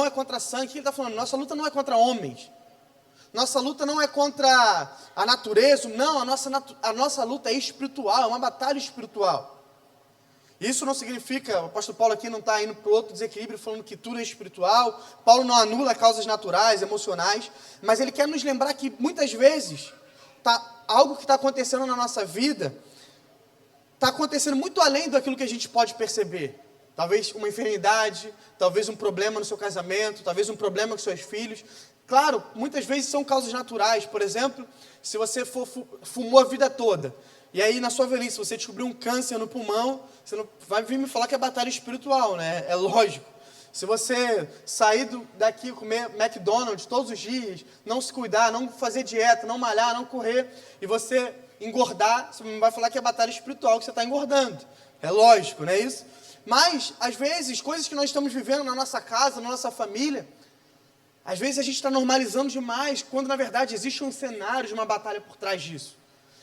não é contra sangue. O que ele está falando? Nossa luta não é contra homens. Nossa luta não é contra a natureza. Não, a nossa luta é espiritual, é uma batalha espiritual. Isso não significa, o apóstolo Paulo aqui não está indo para o outro desequilíbrio, falando que tudo é espiritual. Paulo não anula causas naturais, emocionais, mas ele quer nos lembrar que muitas vezes algo que está acontecendo na nossa vida está acontecendo muito além daquilo que a gente pode perceber. Talvez uma enfermidade, talvez um problema no seu casamento, talvez um problema com seus filhos. Claro, muitas vezes são causas naturais. Por exemplo, se você fumou a vida toda, e aí na sua velhice você descobriu um câncer no pulmão, você não vai vir me falar que é batalha espiritual, né? É lógico. Se você sair daqui e comer McDonald's todos os dias, não se cuidar, não fazer dieta, não malhar, não correr, e você engordar, você vai falar que é batalha espiritual, que você está engordando. É lógico, não é isso? Mas, às vezes, coisas que nós estamos vivendo na nossa casa, na nossa família, às vezes a gente está normalizando demais, quando na verdade existe um cenário de uma batalha por trás disso.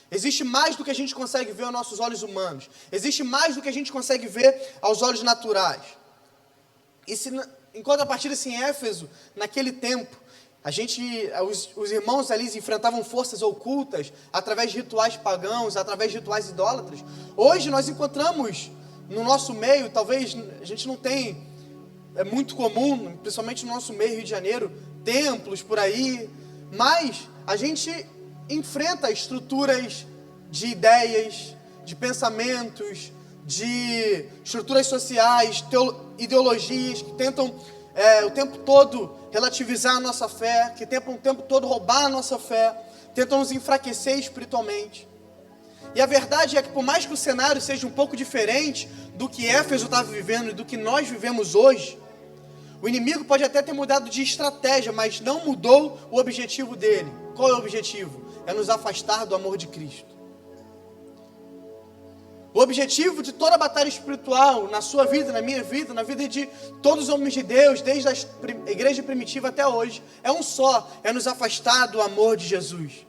Existe mais do que a gente consegue ver aos nossos olhos humanos. Existe mais do que a gente consegue ver aos olhos naturais. E em contrapartida, em Éfeso, naquele tempo, os irmãos ali enfrentavam forças ocultas através de rituais pagãos, através de rituais idólatras. Hoje nós encontramos no nosso meio, talvez a gente não tem, é muito comum, principalmente no nosso meio, Rio de Janeiro, templos por aí, mas a gente enfrenta estruturas de ideias, de pensamentos, de estruturas sociais, ideologias que tentam o tempo todo relativizar a nossa fé, que tentam o tempo todo roubar a nossa fé, tentam nos enfraquecer espiritualmente. E a verdade é que por mais que o cenário seja um pouco diferente do que Éfeso estava vivendo e do que nós vivemos hoje, o inimigo pode até ter mudado de estratégia, mas não mudou o objetivo dele. Qual é o objetivo? É nos afastar do amor de Cristo. O objetivo de toda a batalha espiritual, na sua vida, na minha vida, na vida de todos os homens de Deus, desde a igreja primitiva até hoje, é um só, é nos afastar do amor de Jesus.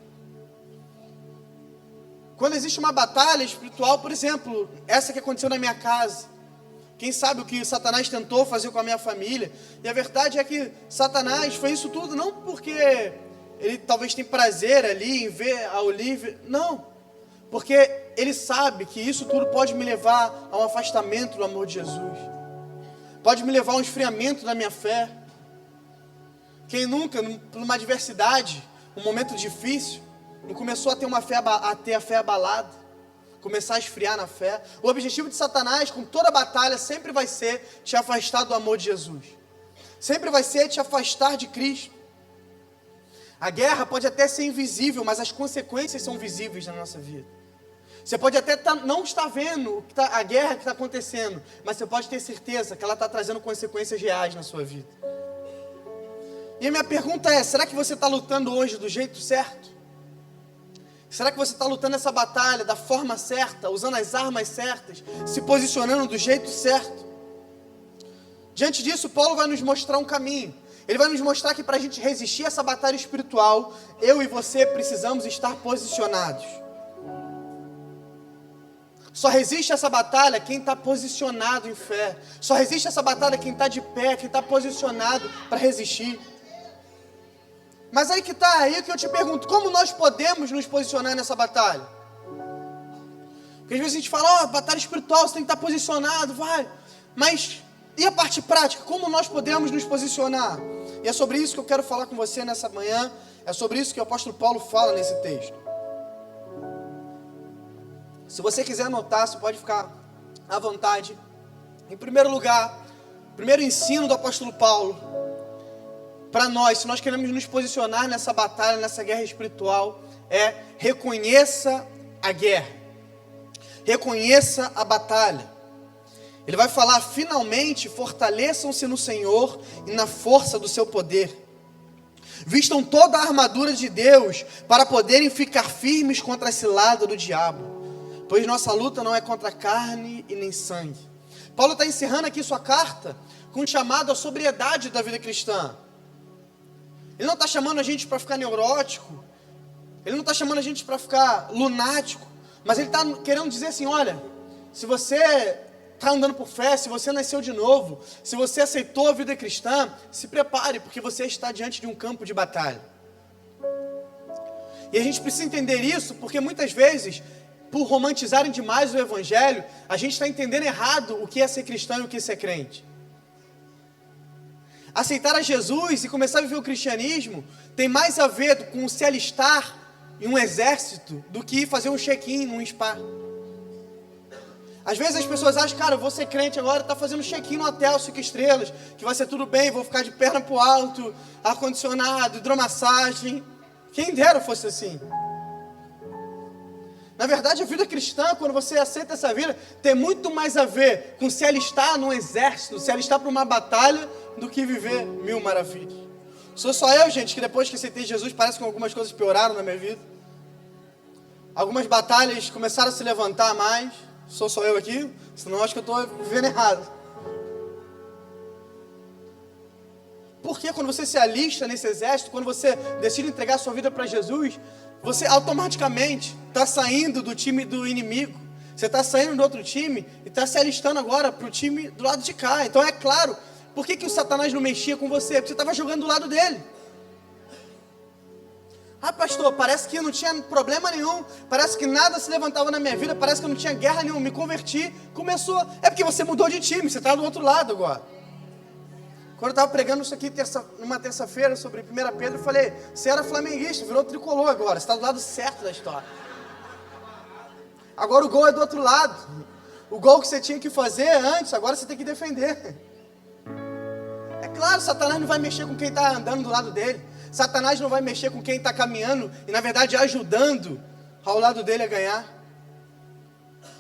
Quando existe uma batalha espiritual, por exemplo, essa que aconteceu na minha casa, quem sabe o que Satanás tentou fazer com a minha família, e a verdade é que Satanás fez isso tudo não porque ele talvez tem prazer ali em ver a Olivia, não, porque ele sabe que isso tudo pode me levar a um afastamento do amor de Jesus, pode me levar a um esfriamento da minha fé. Quem nunca, numa adversidade, um momento difícil, não começou a ter a fé abalada, começar a esfriar na fé? O objetivo de Satanás, com toda a batalha, sempre vai ser te afastar do amor de Jesus, sempre vai ser te afastar de Cristo. A guerra pode até ser invisível, mas as consequências são visíveis na nossa vida. Você pode até não estar vendo a guerra que está acontecendo, mas você pode ter certeza que ela está trazendo consequências reais na sua vida. E a minha pergunta é, será que você está lutando hoje do jeito certo? Será que você está lutando essa batalha da forma certa, usando as armas certas, se posicionando do jeito certo? Diante disso, Paulo vai nos mostrar um caminho. Ele vai nos mostrar que para a gente resistir a essa batalha espiritual, eu e você precisamos estar posicionados. Só resiste a essa batalha quem está posicionado em fé. Só resiste a essa batalha quem está de pé, quem está posicionado para resistir. Mas aí que eu te pergunto, como nós podemos nos posicionar nessa batalha? Porque às vezes a gente fala, batalha espiritual, você tem que estar posicionado, vai. Mas e a parte prática? Como nós podemos nos posicionar? E é sobre isso que eu quero falar com você nessa manhã. É sobre isso que o apóstolo Paulo fala nesse texto. Se você quiser anotar, você pode ficar à vontade. Em primeiro lugar, o primeiro ensino do apóstolo Paulo, para nós, se nós queremos nos posicionar nessa batalha, nessa guerra espiritual, é reconheça a guerra. Reconheça a batalha. Ele vai falar, finalmente, fortaleçam-se no Senhor e na força do seu poder. Vistam toda a armadura de Deus para poderem ficar firmes contra a cilada do diabo. Pois nossa luta não é contra carne e nem sangue. Paulo está encerrando aqui sua carta com um chamado à sobriedade da vida cristã. Ele não está chamando a gente para ficar neurótico. Ele não está chamando a gente para ficar lunático. Mas ele está querendo dizer assim, olha, se você está andando por fé, se você nasceu de novo, se você aceitou a vida cristã, se prepare, porque você está diante de um campo de batalha. E a gente precisa entender isso, porque muitas vezes, por romantizarem demais o Evangelho, a gente está entendendo errado o que é ser cristão e o que é ser crente. Aceitar a Jesus e começar a viver o cristianismo tem mais a ver com se alistar em um exército do que fazer um check-in num spa. Às vezes as pessoas acham, cara, eu vou ser crente agora, tá fazendo check-in no hotel 5 estrelas, que vai ser tudo bem, vou ficar de perna pro alto, ar-condicionado, hidromassagem. Quem dera fosse assim. Na verdade, a vida cristã, quando você aceita essa vida, tem muito mais a ver com se alistar num exército, se alistar para uma batalha, do que viver mil maravilhas. Sou só eu, gente, que depois que aceitei Jesus, parece que algumas coisas pioraram na minha vida. Algumas batalhas começaram a se levantar mais. Sou só eu aqui? Senão eu acho que eu estou vivendo errado. Porque quando você se alista nesse exército, quando você decide entregar sua vida para Jesus, você automaticamente está saindo do time do inimigo. Você está saindo do outro time e está se alistando agora para o time do lado de cá. Então é claro, por que o Satanás não mexia com você? Porque você estava jogando do lado dele. Ah, pastor, parece que não tinha problema nenhum, parece que nada se levantava na minha vida, parece que não tinha guerra nenhuma, me converti, começou. É porque você mudou de time, você está do outro lado agora. Quando eu estava pregando isso aqui numa terça-feira sobre 1 Pedro, eu falei, você era flamenguista, virou tricolor agora, você está do lado certo da história. Agora o gol é do outro lado. O gol que você tinha que fazer antes, agora você tem que defender. É claro, Satanás não vai mexer com quem está andando do lado dele. Satanás não vai mexer com quem está caminhando e, na verdade, ajudando ao lado dele a ganhar.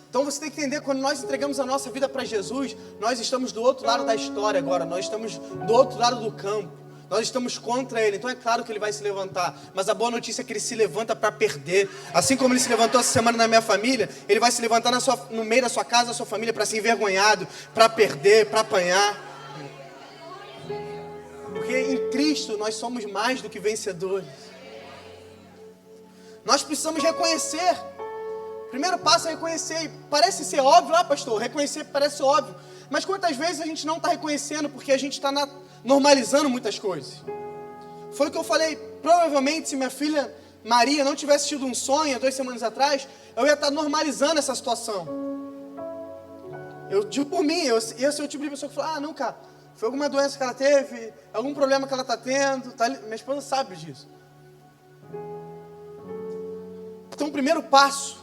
Então você tem que entender, quando nós entregamos a nossa vida para Jesus, nós estamos do outro lado da história agora, nós estamos do outro lado do campo, nós estamos contra ele. Então é claro que ele vai se levantar, mas a boa notícia é que ele se levanta para perder. Assim como ele se levantou essa semana na minha família, ele vai se levantar no meio da sua casa, da sua família, para ser envergonhado, para perder, para apanhar. Porque em Cristo nós somos mais do que vencedores. Nós precisamos reconhecer. O primeiro passo é reconhecer. Parece ser óbvio, pastor, reconhecer parece óbvio. Mas quantas vezes a gente não está reconhecendo porque a gente está normalizando muitas coisas? Foi o que eu falei. Provavelmente se minha filha Maria não tivesse tido um sonho há 2 semanas atrás, eu ia estar normalizando essa situação. Eu digo por mim, eu ia ser o tipo de pessoa que fala, não, cara, foi alguma doença que ela teve, algum problema que ela está tendo, minha esposa sabe disso. Então o primeiro passo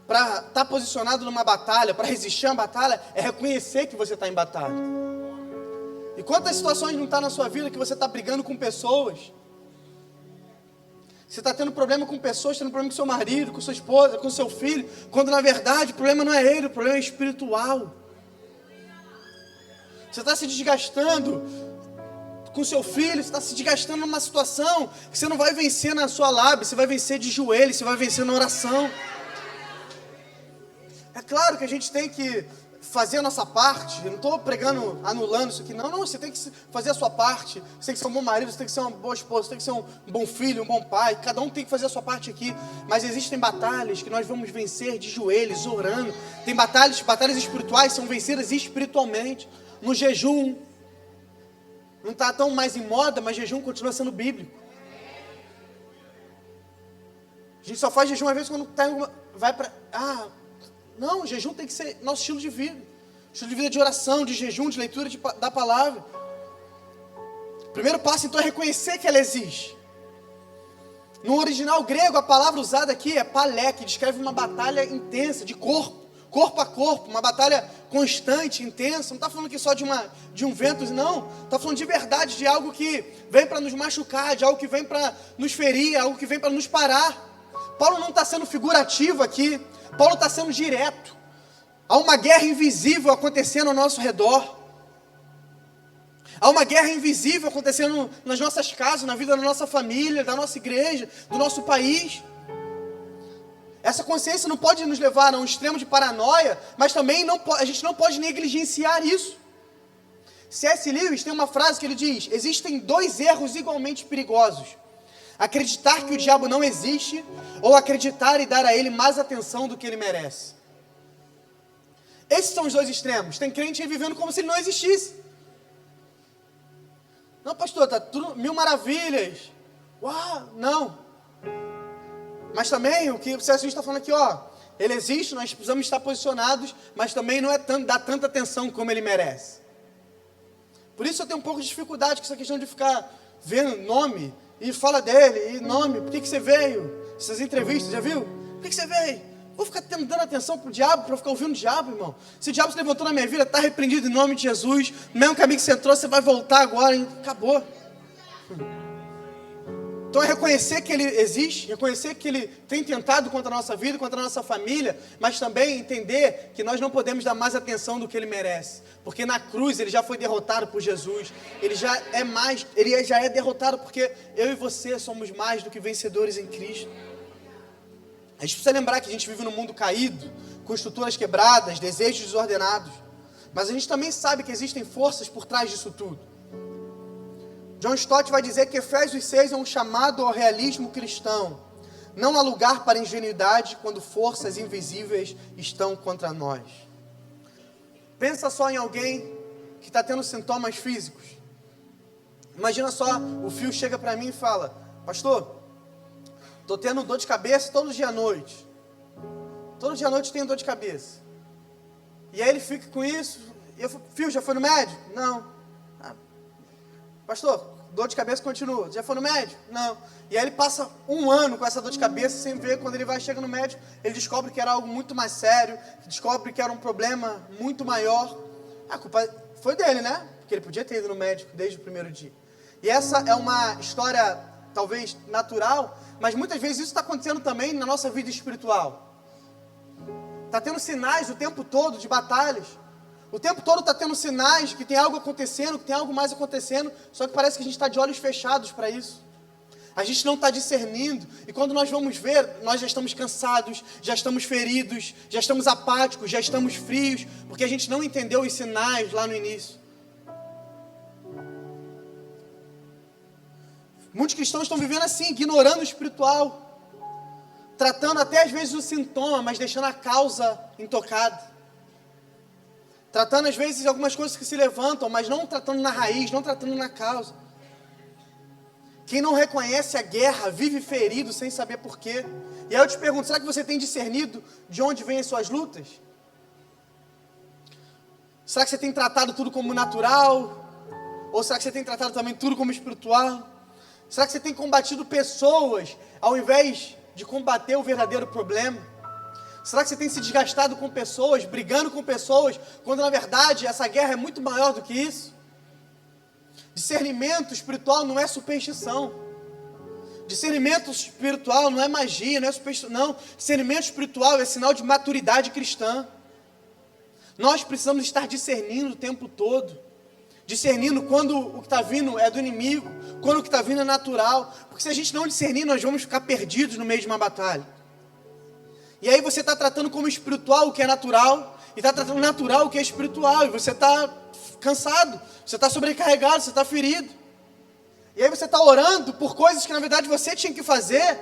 para estar posicionado numa batalha, para resistir a uma batalha, é reconhecer que você está em batalha. E quantas situações não estão na sua vida que você está brigando com pessoas? Você está tendo problema com pessoas, tendo problema com seu marido, com sua esposa, com seu filho, quando na verdade o problema não é ele, o problema é espiritual. Você está se desgastando com seu filho, você está se desgastando numa situação que você não vai vencer na sua lábia, você vai vencer de joelhos, você vai vencer na oração. É claro que a gente tem que fazer a nossa parte. Eu não estou pregando, anulando isso aqui, não, você tem que fazer a sua parte, você tem que ser um bom marido, você tem que ser uma boa esposa, você tem que ser um bom filho, um bom pai, cada um tem que fazer a sua parte aqui, mas existem batalhas que nós vamos vencer de joelhos, orando. Tem batalhas espirituais são vencidas espiritualmente, no jejum. Não está tão mais em moda, mas jejum continua sendo bíblico. A gente só faz jejum às vezes quando vai para... Não, jejum tem que ser nosso estilo de vida. Estilo de vida de oração, de jejum, de leitura da palavra. O primeiro passo então é reconhecer que ela existe. No original grego, a palavra usada aqui é palé, que descreve uma batalha intensa, de corpo a corpo, uma batalha constante, intensa. Não está falando aqui só de um vento, não. Está falando de verdade, de algo que vem para nos machucar, de algo que vem para nos ferir, algo que vem para nos parar. Paulo não está sendo figurativo aqui. Paulo está sendo direto. Há uma guerra invisível acontecendo ao nosso redor. Há uma guerra invisível acontecendo nas nossas casas, na vida da nossa família, da nossa igreja, do nosso país. Essa consciência não pode nos levar a um extremo de paranoia, mas também a gente não pode negligenciar isso. C.S. Lewis tem uma frase que ele diz: existem 2 erros igualmente perigosos. Acreditar que o diabo não existe, ou acreditar e dar a ele mais atenção do que ele merece. Esses são os dois extremos. Tem crente aí vivendo como se ele não existisse. Não, pastor, tá tudo mil maravilhas. Uau, não. Mas também, o que o César está falando aqui, ele existe, nós precisamos estar posicionados, mas também não é dar tanta atenção como ele merece. Por isso eu tenho um pouco de dificuldade com essa questão de ficar vendo nome, e fala dele, e nome, por que você veio? Essas entrevistas, já viu? Por que você veio? Vou ficar dando atenção pro diabo, para ficar ouvindo o diabo, irmão. Se o diabo se levantou na minha vida, está repreendido em nome de Jesus, no mesmo caminho que você entrou, você vai voltar agora, hein? Acabou. Então é reconhecer que ele existe, reconhecer que ele tem tentado contra a nossa vida, contra a nossa família, mas também entender que nós não podemos dar mais atenção do que ele merece, porque na cruz ele já foi derrotado por Jesus, ele já é derrotado, porque eu e você somos mais do que vencedores em Cristo. A gente precisa lembrar que a gente vive num mundo caído, com estruturas quebradas, desejos desordenados, mas a gente também sabe que existem forças por trás disso tudo. John Stott vai dizer que Efésios 6 é um chamado ao realismo cristão. Não há lugar para ingenuidade quando forças invisíveis estão contra nós. Pensa só em alguém que está tendo sintomas físicos. Imagina só, o Fio chega para mim e fala: pastor, estou tendo dor de cabeça todo dia à noite. Todo dia à noite tenho dor de cabeça. E aí ele fica com isso. E eu falo: Fio, já foi no médico? Não. Pastor, dor de cabeça continua. Já foi no médico? Não. E aí ele passa um ano com essa dor de cabeça sem ver. Quando ele chega no médico, ele descobre que era algo muito mais sério, descobre que era um problema muito maior. A culpa foi dele, né? Porque ele podia ter ido no médico desde o primeiro dia. E essa é uma história talvez natural, mas muitas vezes isso está acontecendo também na nossa vida espiritual. Está tendo sinais o tempo todo de batalhas. O tempo todo está tendo sinais que tem algo acontecendo, que tem algo mais acontecendo, só que parece que a gente está de olhos fechados para isso. A gente não está discernindo, e quando nós vamos ver, nós já estamos cansados, já estamos feridos, já estamos apáticos, já estamos frios, porque a gente não entendeu os sinais lá no início. Muitos cristãos estão vivendo assim, ignorando o espiritual, tratando até às vezes o sintoma, mas deixando a causa intocada. Tratando às vezes algumas coisas que se levantam, mas não tratando na raiz, não tratando na causa. Quem não reconhece a guerra vive ferido sem saber porquê. E aí eu te pergunto, será que você tem discernido de onde vêm as suas lutas? Será que você tem tratado tudo como natural? Ou será que você tem tratado também tudo como espiritual? Será que você tem combatido pessoas ao invés de combater o verdadeiro problema? Será que você tem se desgastado com pessoas, brigando com pessoas, quando na verdade essa guerra é muito maior do que isso? Discernimento espiritual não é superstição. Discernimento espiritual não é magia, não é superstição, não. Discernimento espiritual é sinal de maturidade cristã. Nós precisamos estar discernindo o tempo todo. Discernindo quando o que está vindo é do inimigo, quando o que está vindo é natural. Porque se a gente não discernir, nós vamos ficar perdidos no meio de uma batalha. E aí você está tratando como espiritual o que é natural, e está tratando natural o que é espiritual, e você está cansado, você está sobrecarregado, você está ferido. E aí você está orando por coisas que na verdade você tinha que fazer,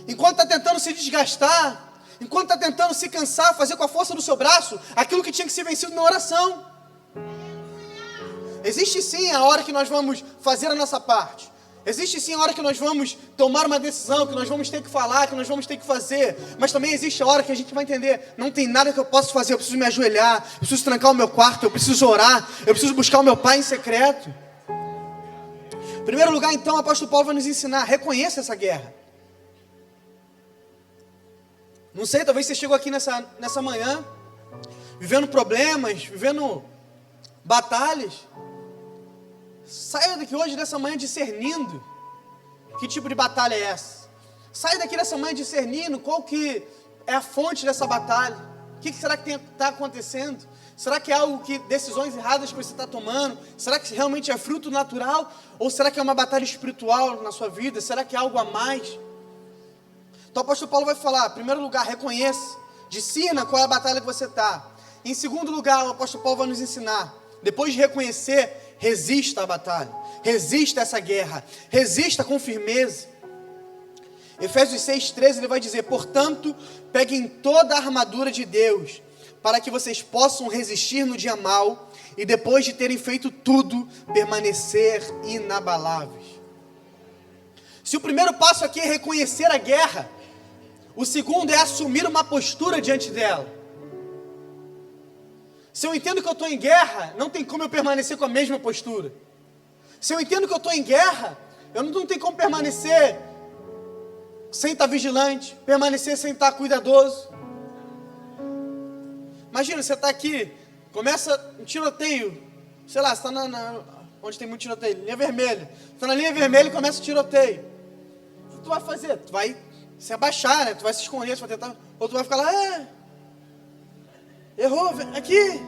enquanto está tentando se desgastar, enquanto está tentando se cansar, fazer com a força do seu braço aquilo que tinha que ser vencido na oração. Existe sim a hora que nós vamos fazer a nossa parte. Existe sim a hora que nós vamos tomar uma decisão, que nós vamos ter que falar, que nós vamos ter que fazer. Mas também existe a hora que a gente vai entender, não tem nada que eu possa fazer, eu preciso me ajoelhar, eu preciso trancar o meu quarto, eu preciso orar, eu preciso buscar o meu Pai em secreto. Em primeiro lugar, então, o apóstolo Paulo vai nos ensinar, reconheça essa guerra. Não sei, talvez você chegou aqui nessa manhã, vivendo problemas, vivendo batalhas. Saia daqui hoje dessa manhã discernindo que tipo de batalha é essa. Saia daqui dessa manhã discernindo qual que é a fonte dessa batalha. O que será que está acontecendo? Será que é algo que, decisões erradas que você está tomando? Será que realmente é fruto natural? Ou será que é uma batalha espiritual na sua vida? Será que é algo a mais? Então o apóstolo Paulo vai falar, em primeiro lugar, reconheça, discerna qual é a batalha que você está. Em segundo lugar, o apóstolo Paulo vai nos ensinar, depois de reconhecer, resista à batalha, resista a essa guerra, resista com firmeza. Efésios 6,13 ele vai dizer, portanto, peguem toda a armadura de Deus, para que vocês possam resistir no dia mau e depois de terem feito tudo, permanecer inabaláveis. Se o primeiro passo aqui é reconhecer a guerra, o segundo é assumir uma postura diante dela. Se eu entendo que eu estou em guerra, não tem como eu permanecer com a mesma postura. Se eu entendo que eu estou em guerra, eu não tenho como permanecer sem estar vigilante, permanecer sem estar cuidadoso. Imagina, você está aqui, começa um tiroteio, sei lá, você está onde tem muito tiroteio, linha vermelha. Está na linha vermelha e começa o tiroteio. O que tu vai fazer? Tu vai se abaixar, né? Tu vai se esconder, tu vai tentar, ou tu vai ficar lá, errou, aqui.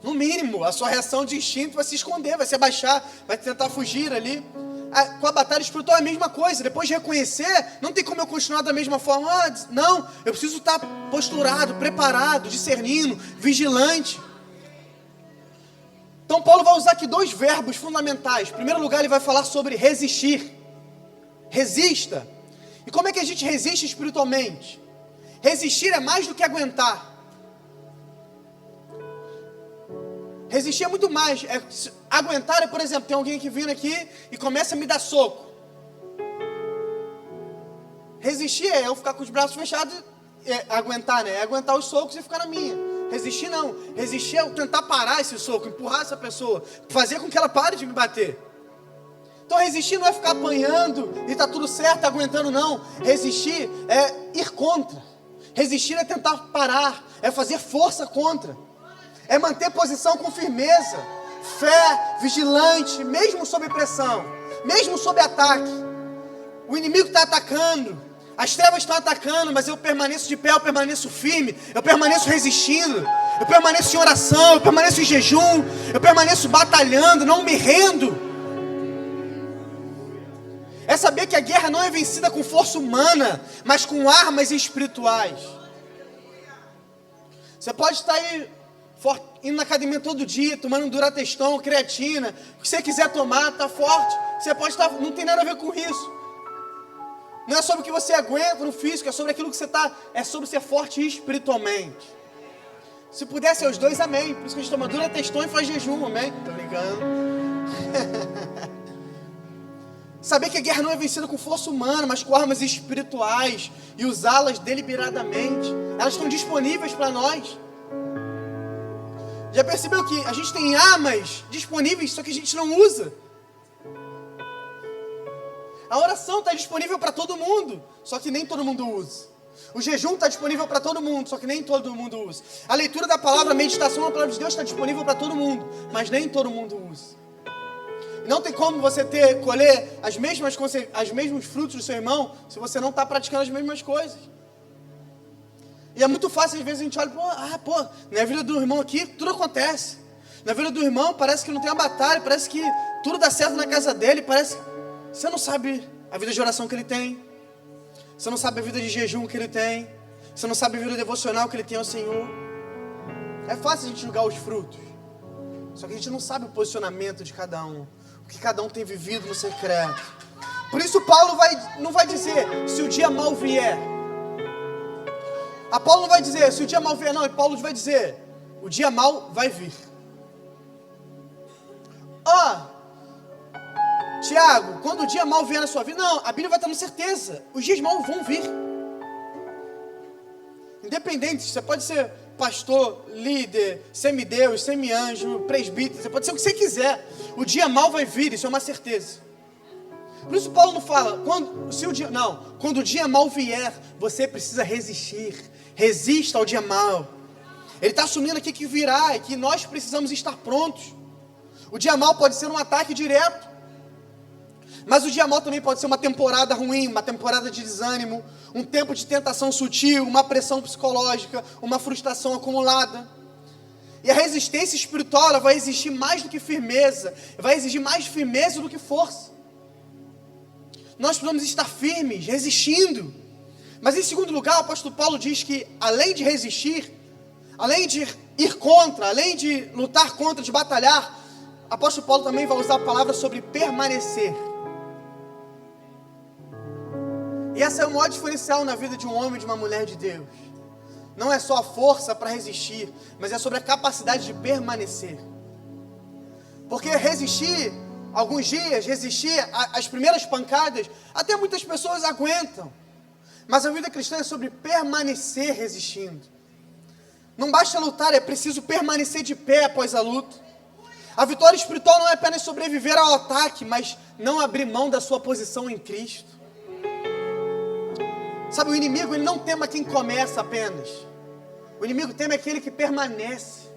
No mínimo, a sua reação de instinto vai se esconder, vai se abaixar, vai tentar fugir ali. Com a batalha espiritual é a mesma coisa. Depois de reconhecer, não tem como eu continuar da mesma forma. Não, eu preciso estar posturado, preparado, discernindo, vigilante. Então Paulo vai usar aqui 2 verbos fundamentais. Em primeiro lugar, ele vai falar sobre resistir. Resista. E como é que a gente resiste espiritualmente? Resistir é mais do que aguentar. Resistir é muito mais. Aguentar é, por exemplo, tem alguém que vindo aqui e começa a me dar soco. Resistir é eu ficar com os braços fechados, aguentar, né? É aguentar os socos e ficar na minha. Resistir não. Resistir é eu tentar parar esse soco, empurrar essa pessoa, fazer com que ela pare de me bater. Então resistir não é ficar apanhando e tá tudo certo, aguentando, não. Resistir é ir contra. Resistir é tentar parar, é fazer força contra. É manter posição com firmeza, fé, vigilante, mesmo sob pressão, mesmo sob ataque. O inimigo está atacando, as trevas estão atacando, mas eu permaneço de pé, eu permaneço firme, eu permaneço resistindo, eu permaneço em oração, eu permaneço em jejum, eu permaneço batalhando, não me rendo. É saber que a guerra não é vencida com força humana, mas com armas espirituais. Você pode estar aí indo na academia todo dia, tomando um Durateston, creatina, o que você quiser tomar, tá forte, você pode estar, não tem nada a ver com isso. Não é sobre o que você aguenta no físico, é sobre aquilo que você está, é sobre ser forte espiritualmente. Se puder ser os dois, amém. Por isso que a gente toma Durateston e faz jejum, amém. Tô brincando. Saber que a guerra não é vencida com força humana, mas com armas espirituais, e usá-las deliberadamente. Elas estão disponíveis para nós. Já percebeu que a gente tem armas disponíveis, só que a gente não usa? A oração está disponível para todo mundo, só que nem todo mundo usa. O jejum está disponível para todo mundo, só que nem todo mundo usa. A leitura da palavra, a meditação na palavra de Deus está disponível para todo mundo, mas nem todo mundo usa. Não tem como você colher os mesmos frutos do seu irmão se você não está praticando as mesmas coisas. E é muito fácil, às vezes a gente olha, na vida do irmão aqui tudo acontece. Na vida do irmão parece que não tem uma batalha, parece que tudo dá certo na casa dele, parece... Você não sabe a vida de oração que ele tem. Você não sabe a vida de jejum que ele tem. Você não sabe a vida devocional que ele tem ao Senhor. É fácil a gente julgar os frutos. Só que a gente não sabe o posicionamento de cada um. O que cada um tem vivido no secreto. Por isso Paulo não vai dizer se o dia mal vier. Paulo não vai dizer se o dia mal vier, não. E Paulo vai dizer, o dia mal vai vir. Tiago, quando o dia mal vier na sua vida, não, a Bíblia vai estar com certeza, os dias maus vão vir. Independente, você pode ser pastor, líder, semideus, semi-anjo, presbítero, você pode ser o que você quiser, o dia mal vai vir, isso é uma certeza. Por isso Paulo não fala, quando o dia mal vier, você precisa resistir, resista ao dia mal. Ele está assumindo aqui que virá e que nós precisamos estar prontos. O dia mal pode ser um ataque direto, mas o dia mal também pode ser uma temporada ruim, uma temporada de desânimo, um tempo de tentação sutil, uma pressão psicológica, uma frustração acumulada. E a resistência espiritual, ela vai exigir mais do que firmeza, vai exigir mais firmeza do que força. Nós precisamos estar firmes, resistindo. Mas em segundo lugar, o apóstolo Paulo diz que além de resistir, além de ir contra, além de lutar contra, de batalhar, o apóstolo Paulo também vai usar a palavra sobre permanecer. E essa é o maior diferencial na vida de um homem e de uma mulher de Deus. não é só a força para resistir, mas é sobre a capacidade de permanecer. Porque resistir alguns dias, resistir às primeiras pancadas, até muitas pessoas aguentam. Mas a vida cristã é sobre permanecer resistindo. Não basta lutar, é preciso permanecer de pé após a luta. A vitória espiritual não é apenas sobreviver ao ataque, mas não abrir mão da sua posição em Cristo. Sabe, o inimigo, ele não teme quem começa apenas. O inimigo teme aquele que permanece.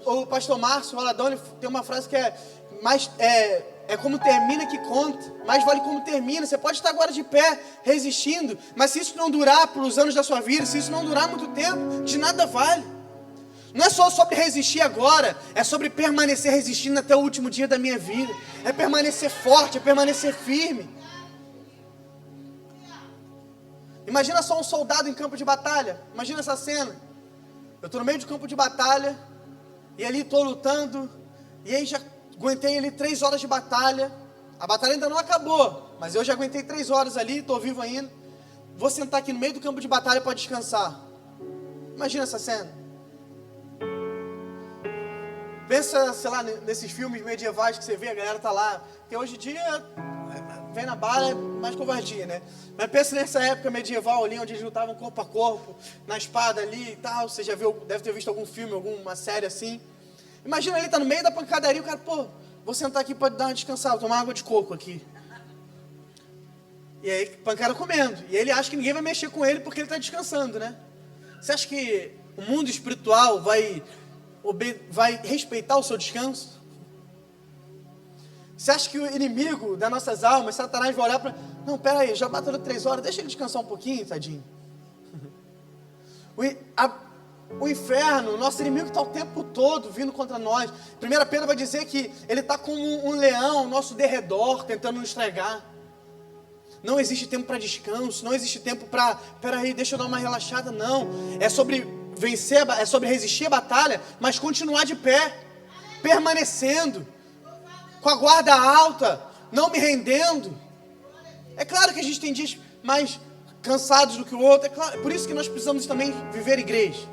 O pastor Márcio Valadão, ele tem uma frase que é como termina que conta. Mais vale como termina. Você pode estar agora de pé, resistindo, mas se isso não durar pelos anos da sua vida, se isso não durar muito tempo, de nada vale. Não é só sobre resistir agora, é sobre permanecer resistindo até o último dia da minha vida. É permanecer forte, é permanecer firme. Imagina só um soldado em campo de batalha. Imagina essa cena. Eu estou no meio de campo de batalha, e ali estou lutando, e aí já aguentei ali 3 horas de batalha. A batalha ainda não acabou, mas eu já aguentei 3 horas ali, estou vivo ainda. Vou sentar aqui no meio do campo de batalha para descansar. Imagina essa cena. Pensa, sei lá, nesses filmes medievais que você vê, a galera tá lá, porque hoje em dia vem na bala, é mais covardia, né? Mas pensa nessa época medieval ali, onde eles lutavam corpo a corpo, na espada ali e tal. Você já viu, deve ter visto algum filme, alguma série assim. Imagina ele tá no meio da pancadaria, o cara, vou sentar aqui para dar uma descansada, tomar água de coco aqui. E aí, pancada comendo. E ele acha que ninguém vai mexer com ele porque ele está descansando, né? Você acha que o mundo espiritual vai respeitar o seu descanso? Você acha que o inimigo das nossas almas, Satanás, vai olhar para... Não, pera aí, já batalhou 3 horas, deixa ele descansar um pouquinho, tadinho. O inferno, o nosso inimigo está o tempo todo vindo contra nós. 1 Pedro vai dizer que ele está como um leão ao nosso derredor, tentando nos estragar. Não existe tempo para descanso, não existe tempo para... Peraí, deixa eu dar uma relaxada, não. É sobre vencer, é sobre resistir a batalha, mas continuar de pé, permanecendo, com a guarda alta, não me rendendo. É claro que a gente tem dias mais cansados do que o outro, é claro, por isso que nós precisamos também viver igreja.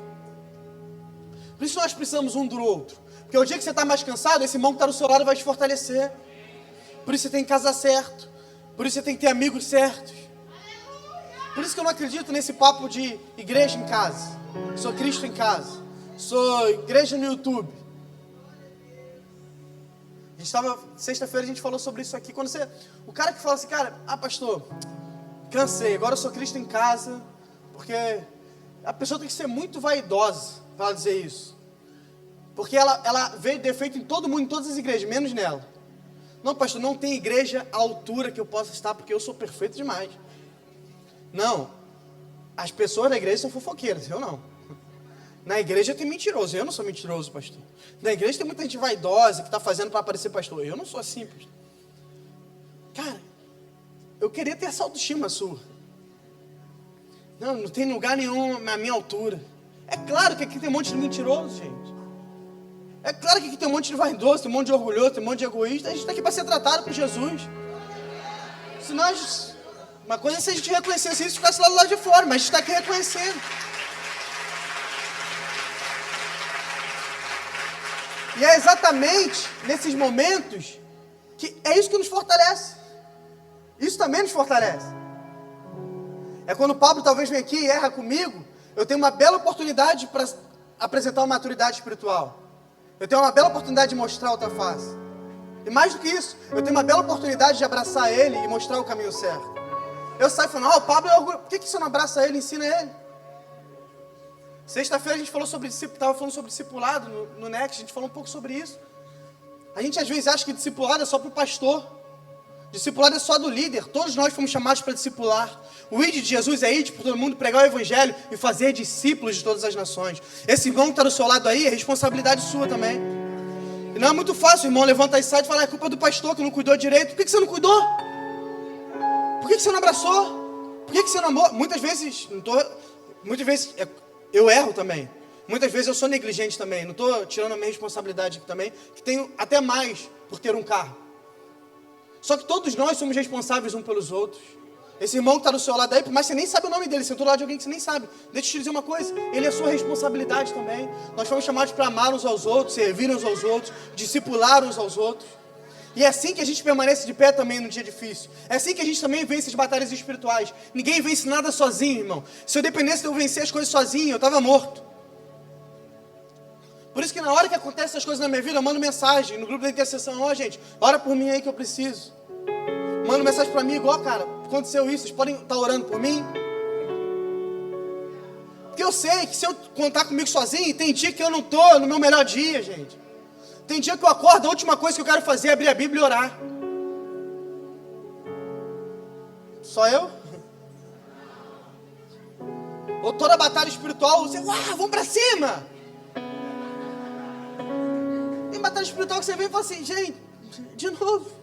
Por isso nós precisamos um do outro. Porque o dia que você está mais cansado, esse irmão que está do seu lado vai te fortalecer. Por isso você tem que casar certo. Por isso você tem que ter amigos certos. Por isso que eu não acredito nesse papo de igreja em casa. Sou Cristo em casa. Sou igreja no YouTube. Sexta-feira a gente falou sobre isso aqui. O cara que fala assim, cara, pastor, cansei, agora eu sou Cristo em casa. Porque a pessoa tem que ser muito vaidosa para dizer isso. Porque ela vê defeito em todo mundo, em todas as igrejas, menos nela. Não, pastor, não tem igreja à altura que eu possa estar, porque eu sou perfeito demais. Não, as pessoas da igreja são fofoqueiras, eu não. Na igreja tem mentiroso, eu não sou mentiroso, pastor. Na igreja tem muita gente vaidosa, que está fazendo para aparecer pastor, eu não sou assim, pastor. Cara, eu queria ter essa autoestima sua. Não tem lugar nenhum na minha altura. É claro que aqui tem um monte de mentiroso, gente. É claro que aqui tem um monte de vaidoso, tem um monte de orgulhoso, tem um monte de egoísta. A gente está aqui para ser tratado por Jesus. Se nós... Uma coisa é se a gente reconhecesse isso e ficasse lá do lado de fora, mas a gente está aqui reconhecendo. E é exatamente nesses momentos que é isso que nos fortalece. Isso também nos fortalece. É quando o Pablo talvez venha aqui e erra comigo, eu tenho uma bela oportunidade para apresentar uma maturidade espiritual. Eu tenho uma bela oportunidade de mostrar outra face. E mais do que isso, eu tenho uma bela oportunidade de abraçar ele e mostrar o caminho certo. Eu saio falando, o Pablo é orgulhoso. Por que você não abraça ele e ensina ele? Sexta-feira a gente estava falando sobre discipulado no Next, a gente falou um pouco sobre isso. A gente às vezes acha que discipulado é só para o pastor. Discipulado é só do líder. Todos nós fomos chamados para discipular. O ID de Jesus é ir por todo mundo, pregar o evangelho e fazer discípulos de todas as nações. Esse irmão que está do seu lado aí é responsabilidade sua também. E não é muito fácil, irmão, levantar esse site e falar, é culpa do pastor que não cuidou direito. Por que você não cuidou? Por que você não abraçou? Por que você não amou? Muitas vezes eu erro também. Muitas vezes eu sou negligente também. Não estou tirando a minha responsabilidade aqui também, que tenho até mais por ter um carro. Só que todos nós somos responsáveis uns pelos outros. Esse irmão que está do seu lado aí, mas você nem sabe o nome dele, sentou do lado de alguém que você nem sabe. Deixa eu te dizer uma coisa, ele é sua responsabilidade também. Nós fomos chamados para amar uns aos outros, servir uns aos outros, discipular uns aos outros. E é assim que a gente permanece de pé também no dia difícil. É assim que a gente também vence as batalhas espirituais. Ninguém vence nada sozinho, irmão. Se eu dependesse de eu vencer as coisas sozinho, eu estava morto. Por isso que na hora que acontecem essas coisas na minha vida, eu mando mensagem no grupo da intercessão. Ó, gente, ora por mim aí que eu preciso. Manda mensagem para mim, igual, cara, aconteceu isso, vocês podem estar orando por mim? Porque eu sei que se eu contar comigo sozinho, tem dia que eu não estou no meu melhor dia, gente. Tem dia que eu acordo, a última coisa que eu quero fazer é abrir a Bíblia e orar. Só eu? Ou toda batalha espiritual, você, vamos pra cima! Tem batalha espiritual que você vem e fala assim, gente, de novo.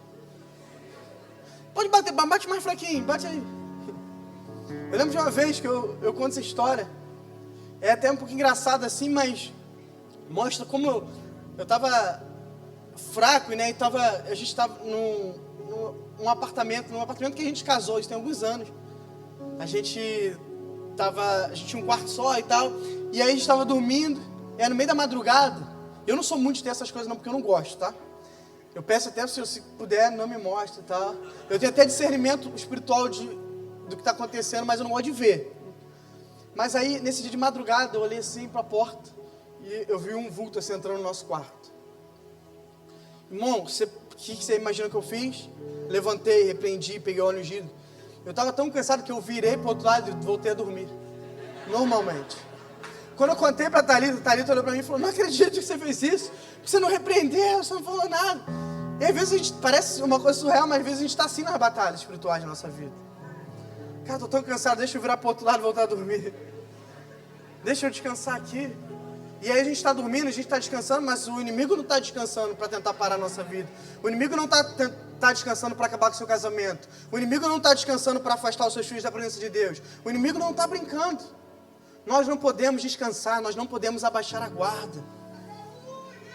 Pode bater, bate mais fraquinho, bate aí. Eu lembro de uma vez que eu conto essa história. É até um pouco engraçado assim, mas mostra como eu estava fraco, né? A gente estava num apartamento que a gente casou, isso tem alguns anos. A gente tinha um quarto só e tal. E aí a gente estava dormindo, no meio da madrugada. Eu não sou muito de ter essas coisas não, porque eu não gosto, tá? Eu peço até, se puder, não me mostre, tá? Eu tenho até discernimento espiritual do que está acontecendo, mas eu não gosto de ver. Mas aí, nesse dia de madrugada, eu olhei assim para a porta e eu vi um vulto assim entrando no nosso quarto. Irmão, o que você imagina que eu fiz? Levantei, repreendi, peguei o óleo ungido. Eu estava tão cansado que eu virei para o outro lado e voltei a dormir. Normalmente. Quando eu contei para a Thalita olhou para mim e falou, não acredito que você fez isso. Você não repreendeu, você não falou nada. E às vezes a gente, parece uma coisa surreal, mas às vezes a gente está assim nas batalhas espirituais da nossa vida. Cara, estou tão cansado, deixa eu virar para o outro lado e voltar a dormir. Deixa eu descansar aqui. E aí a gente está dormindo, a gente está descansando, mas o inimigo não está descansando para tentar parar a nossa vida. O inimigo não está descansando para acabar com o seu casamento. O inimigo não está descansando para afastar os seus filhos da presença de Deus. O inimigo não está brincando. Nós não podemos descansar, nós não podemos abaixar a guarda.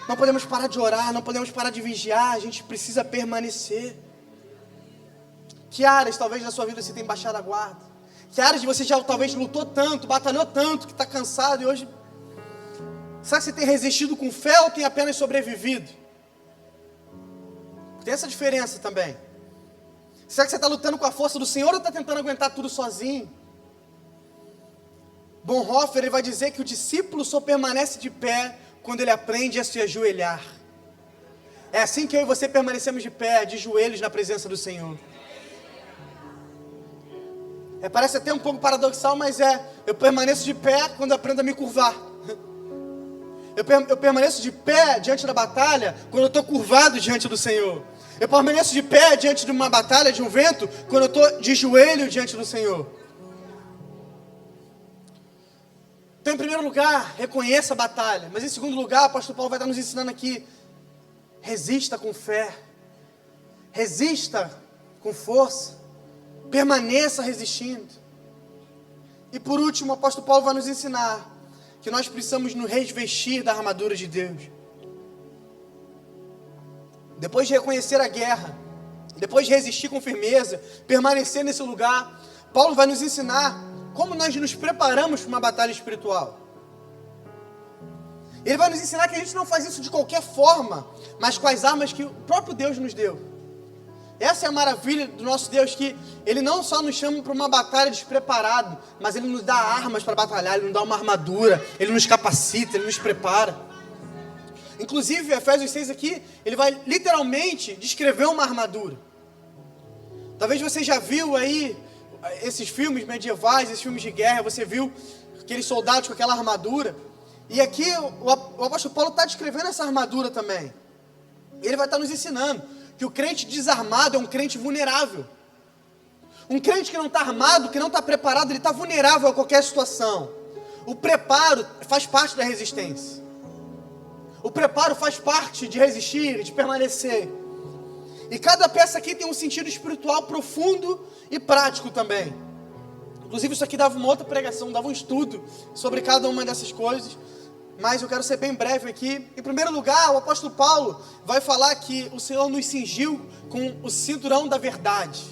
Não podemos parar de orar, não podemos parar de vigiar, a gente precisa permanecer. Que áreas talvez na sua vida você tem baixado a guarda? Que áreas de você já talvez lutou tanto, batalhou tanto, que está cansado e hoje... Será que você tem resistido com fé ou tem apenas sobrevivido? Tem essa diferença também. Será que você está lutando com a força do Senhor ou está tentando aguentar tudo sozinho? Bonhoeffer, ele vai dizer que o discípulo só permanece de pé quando ele aprende a se ajoelhar. É assim que eu e você permanecemos de pé, de joelhos na presença do Senhor. Parece até um pouco paradoxal, mas eu permaneço de pé quando aprendo a me curvar. Eu permaneço de pé diante da batalha quando eu estou curvado diante do Senhor. Eu permaneço de pé diante de uma batalha, de um vento, quando eu estou de joelho diante do Senhor. Então, em primeiro lugar, reconheça a batalha. Mas em segundo lugar, o apóstolo Paulo vai estar nos ensinando aqui. Resista com fé. Resista com força. Permaneça resistindo. E por último, o apóstolo Paulo vai nos ensinar que nós precisamos nos revestir da armadura de Deus. Depois de reconhecer a guerra, depois de resistir com firmeza, permanecer nesse lugar, Paulo vai nos ensinar como nós nos preparamos para uma batalha espiritual. Ele vai nos ensinar que a gente não faz isso de qualquer forma, mas com as armas que o próprio Deus nos deu. Essa é a maravilha do nosso Deus, que Ele não só nos chama para uma batalha despreparado, mas Ele nos dá armas para batalhar, Ele nos dá uma armadura, Ele nos capacita, Ele nos prepara. Inclusive, Efésios 6 aqui, ele vai literalmente descrever uma armadura. Talvez você já viu aí esses filmes medievais, esses filmes de guerra, você viu aqueles soldados com aquela armadura. E aqui o apóstolo Paulo está descrevendo essa armadura também. Ele vai estar nos ensinando que o crente desarmado é um crente vulnerável. Um crente que não está armado, que não está preparado, ele está vulnerável a qualquer situação. O preparo faz parte da resistência. O preparo faz parte de resistir, de permanecer. E cada peça aqui tem um sentido espiritual profundo e prático também. Inclusive isso aqui dava uma outra pregação, dava um estudo sobre cada uma dessas coisas. Mas eu quero ser bem breve aqui. Em primeiro lugar, o apóstolo Paulo vai falar que o Senhor nos cingiu com o cinturão da verdade.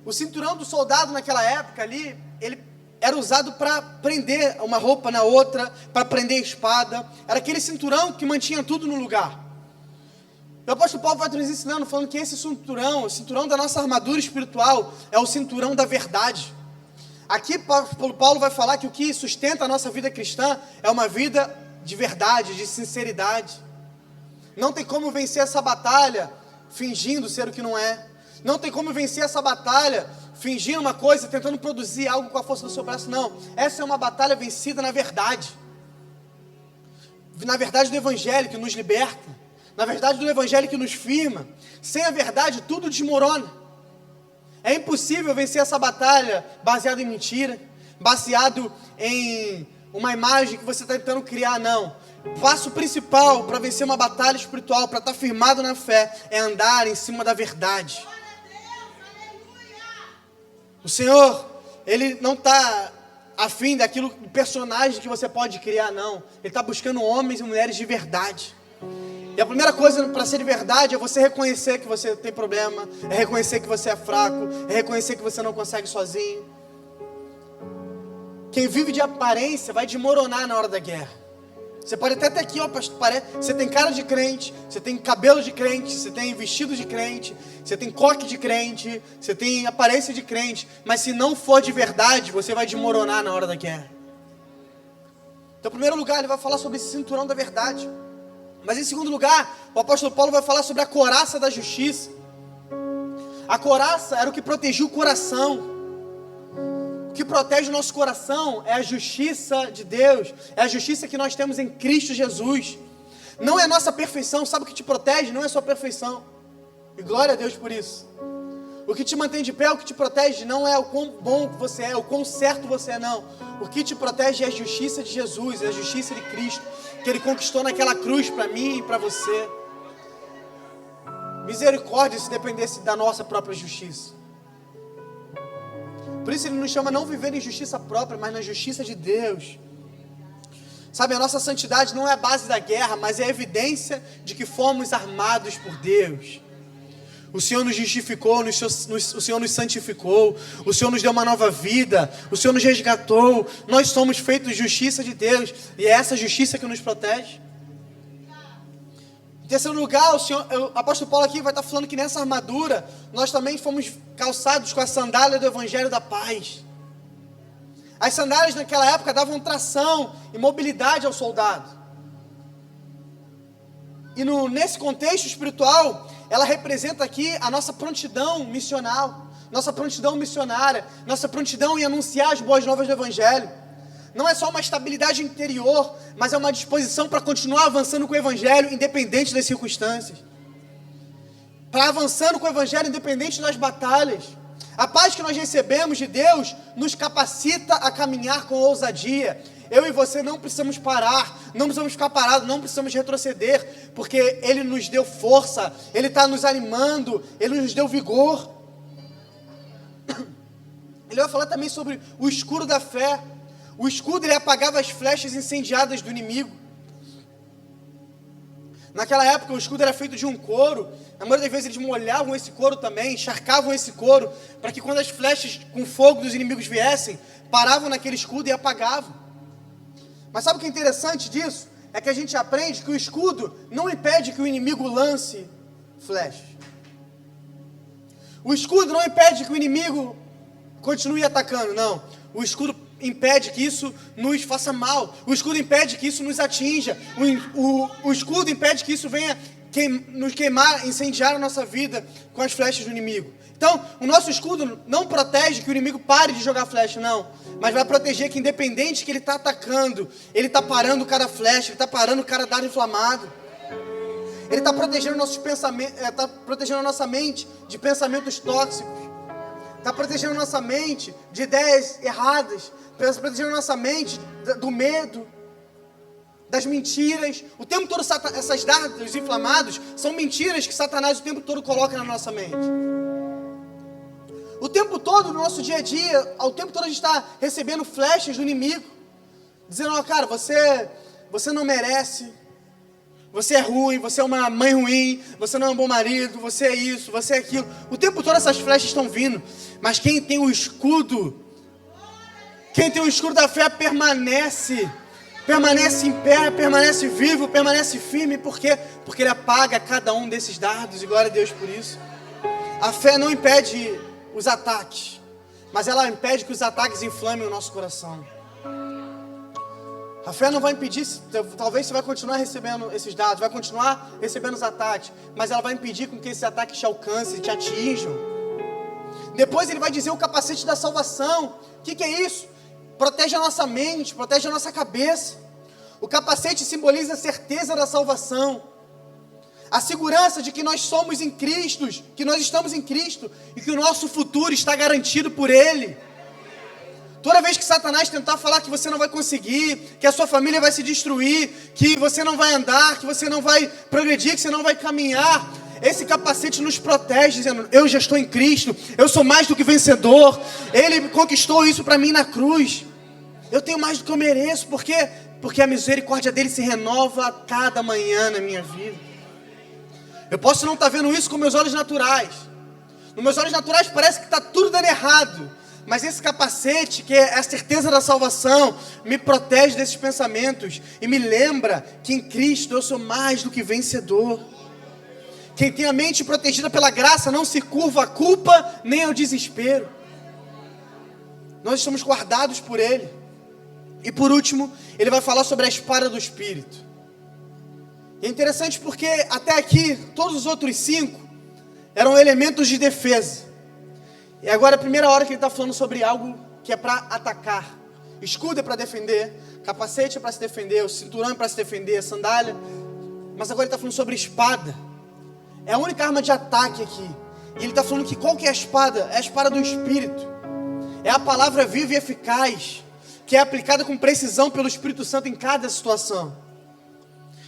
O cinturão do soldado naquela época ali, ele era usado para prender uma roupa na outra, para prender a espada. Era aquele cinturão que mantinha tudo no lugar. O apóstolo Paulo vai nos ensinando, falando que esse cinturão, o cinturão da nossa armadura espiritual, é o cinturão da verdade. Aqui Paulo vai falar que o que sustenta a nossa vida cristã é uma vida de verdade, de sinceridade. Não tem como vencer essa batalha fingindo ser o que não é. Não tem como vencer essa batalha fingindo uma coisa, tentando produzir algo com a força do seu braço. Não, essa é uma batalha vencida na verdade. Na verdade do Evangelho que nos liberta. Na verdade do Evangelho que nos firma. Sem a verdade tudo desmorona. É impossível vencer essa batalha baseado em mentira, baseado em uma imagem que você está tentando criar, não. O passo principal para vencer uma batalha espiritual, para estar firmado na fé, é andar em cima da verdade. O Senhor, Ele não está afim daquilo, do personagem que você pode criar, não. Ele está buscando homens e mulheres de verdade. E a primeira coisa para ser de verdade é você reconhecer que você tem problema, é reconhecer que você é fraco, é reconhecer que você não consegue sozinho. Quem vive de aparência vai desmoronar na hora da guerra. Você pode até ter aqui, ó, você tem cara de crente, você tem cabelo de crente, você tem vestido de crente, você tem coque de crente, você tem aparência de crente, mas se não for de verdade, você vai desmoronar na hora da guerra. Então, em primeiro lugar, ele vai falar sobre esse cinturão da verdade. Mas em segundo lugar, o apóstolo Paulo vai falar sobre a couraça da justiça. A couraça era o que protegia o coração. O que protege o nosso coração é a justiça de Deus, é a justiça que nós temos em Cristo Jesus. Não é a nossa perfeição, sabe o que te protege? Não é a sua perfeição. E glória a Deus por isso. O que te mantém de pé, o que te protege não é o quão bom você é, o quão certo você é, não. O que te protege é a justiça de Jesus, é a justiça de Cristo, que Ele conquistou naquela cruz para mim e para você. Misericórdia se dependesse da nossa própria justiça. Por isso Ele nos chama a não viver em justiça própria, mas na justiça de Deus. Sabe, a nossa santidade não é a base da guerra, mas é a evidência de que fomos armados por Deus. O Senhor nos justificou, o Senhor nos santificou, o Senhor nos deu uma nova vida, o Senhor nos resgatou. Nós somos feitos de justiça de Deus, e é essa justiça que nos protege. Em terceiro lugar, o apóstolo Paulo aqui vai estar falando que nessa armadura, nós também fomos calçados com a sandália do Evangelho da Paz. As sandálias naquela época davam tração e mobilidade ao soldado. E nesse contexto espiritual, ela representa aqui a nossa prontidão missional, nossa prontidão missionária, nossa prontidão em anunciar as boas novas do Evangelho. Não é só uma estabilidade interior, mas é uma disposição para continuar avançando com o Evangelho, independente das circunstâncias. Para avançando com o Evangelho, independente das batalhas. A paz que nós recebemos de Deus nos capacita a caminhar com ousadia. Eu e você não precisamos parar, não precisamos ficar parados, não precisamos retroceder, porque Ele nos deu força, Ele está nos animando, Ele nos deu vigor. Ele vai falar também sobre o escudo da fé. O escudo, ele apagava as flechas incendiadas do inimigo. Naquela época o escudo era feito de um couro. Na maioria das vezes eles molhavam esse couro também, encharcavam esse couro, para que quando as flechas com fogo dos inimigos viessem, paravam naquele escudo e apagavam. Mas sabe o que é interessante disso? É que a gente aprende que o escudo não impede que o inimigo lance flechas. O escudo não impede que o inimigo continue atacando, não. O escudo impede que isso nos faça mal. O escudo impede que isso nos atinja. O escudo impede que isso venha nos queimar, incendiar a nossa vida com as flechas do inimigo. Então, o nosso escudo não protege que o inimigo pare de jogar flecha, não. Mas vai proteger que, independente que ele está atacando, ele está parando cada flecha, ele está parando cada dardo inflamado. Ele está protegendo nossos pensamentos, está protegendo a nossa mente de pensamentos tóxicos. Está protegendo a nossa mente de ideias erradas. Está protegendo a nossa mente do medo, das mentiras. O tempo todo, essas dardos inflamados são mentiras que Satanás o tempo todo coloca na nossa mente. O tempo todo, no nosso dia a dia, o tempo todo a gente está recebendo flechas do inimigo, dizendo, ó, cara, você não merece, você é ruim, você é uma mãe ruim, você não é um bom marido, você é isso, você é aquilo. O tempo todo essas flechas estão vindo. Mas quem tem o escudo da fé permanece em pé, permanece vivo, permanece firme. Por quê? Porque ele apaga cada um desses dardos, e glória a Deus por isso. A fé não impede os ataques, mas ela impede que os ataques inflamem o nosso coração. A fé não vai impedir, talvez você vai continuar recebendo esses dados, vai continuar recebendo os ataques, mas ela vai impedir com que esses ataques te alcancem, te atinjam. Depois ele vai dizer o capacete da salvação. O que é isso? Protege a nossa mente, protege a nossa cabeça. O capacete simboliza a certeza da salvação, a segurança de que nós somos em Cristo, que nós estamos em Cristo e que o nosso futuro está garantido por Ele. Toda vez que Satanás tentar falar que você não vai conseguir, que a sua família vai se destruir, que você não vai andar, que você não vai progredir, que você não vai caminhar, esse capacete nos protege, dizendo: eu já estou em Cristo, eu sou mais do que vencedor, Ele conquistou isso para mim na cruz, eu tenho mais do que eu mereço. Por quê? Porque a misericórdia dele se renova a cada manhã na minha vida. Eu posso não estar vendo isso com meus olhos naturais. Nos meus olhos naturais parece que está tudo dando errado. Mas esse capacete, que é a certeza da salvação, me protege desses pensamentos e me lembra que em Cristo eu sou mais do que vencedor. Quem tem a mente protegida pela graça não se curva à culpa nem ao desespero. Nós estamos guardados por Ele. E por último, ele vai falar sobre a espada do Espírito. E é interessante porque até aqui, todos os outros 5 eram elementos de defesa. E agora é a primeira hora que ele está falando sobre algo que é para atacar. Escudo é para defender, capacete é para se defender, o cinturão é para se defender, a sandália. Mas agora ele está falando sobre espada. É a única arma de ataque aqui. E ele está falando que qual que é a espada? É a espada do Espírito. É a palavra viva e eficaz, que é aplicada com precisão pelo Espírito Santo em cada situação.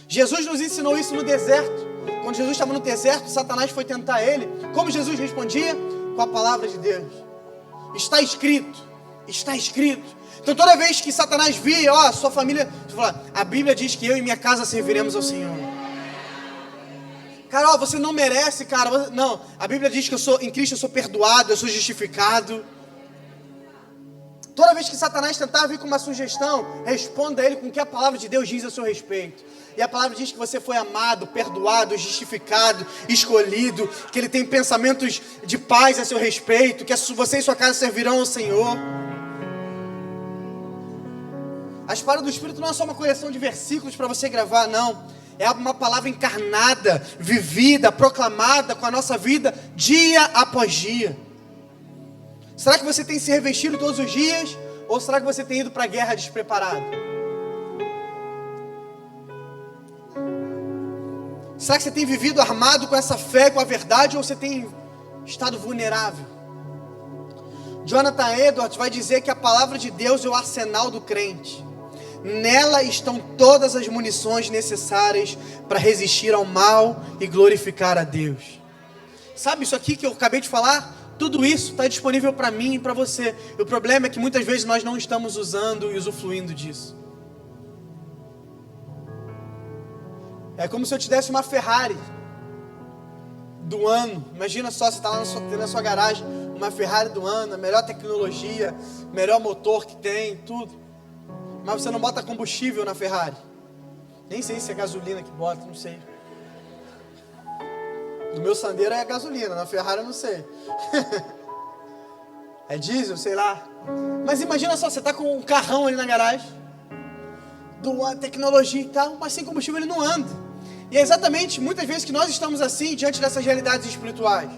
Jesus nos ensinou isso no deserto. Quando Jesus estava no deserto, Satanás foi tentar ele. Como Jesus respondia? Com a palavra de Deus. Está escrito. Está escrito. Então toda vez que Satanás via, sua família, a Bíblia diz que eu e minha casa serviremos ao Senhor. Cara, você não merece, cara. Não, a Bíblia diz que em Cristo eu sou perdoado, eu sou justificado. Toda vez que Satanás tentar vir com uma sugestão, responda a ele com o que a palavra de Deus diz a seu respeito. E a palavra diz que você foi amado, perdoado, justificado, escolhido, que Ele tem pensamentos de paz a seu respeito, que você e sua casa servirão ao Senhor. A espada do Espírito não é só uma coleção de versículos para você gravar, não. É uma palavra encarnada, vivida, proclamada com a nossa vida, dia após dia. Será que você tem se revestido todos os dias? Ou será que você tem ido para a guerra despreparado? Será que você tem vivido armado com essa fé, com a verdade? Ou você tem estado vulnerável? Jonathan Edwards vai dizer que a palavra de Deus é o arsenal do crente. Nela estão todas as munições necessárias para resistir ao mal e glorificar a Deus. Sabe isso aqui que eu acabei de falar? Tudo isso está disponível para mim e para você. E o problema é que muitas vezes nós não estamos usando e usufruindo disso. É como se eu te desse uma Ferrari do ano. Imagina só, você está lá na sua garagem, uma Ferrari do ano, a melhor tecnologia, melhor motor que tem, tudo. Mas você não bota combustível na Ferrari. Nem sei se é gasolina que bota, não sei. No meu Sandero é gasolina, na Ferrari eu não sei. É diesel, sei lá. Mas imagina só, você está com um carrão ali na garagem, tecnologia e tal, mas sem combustível ele não anda. E é exatamente muitas vezes que nós estamos assim diante dessas realidades espirituais.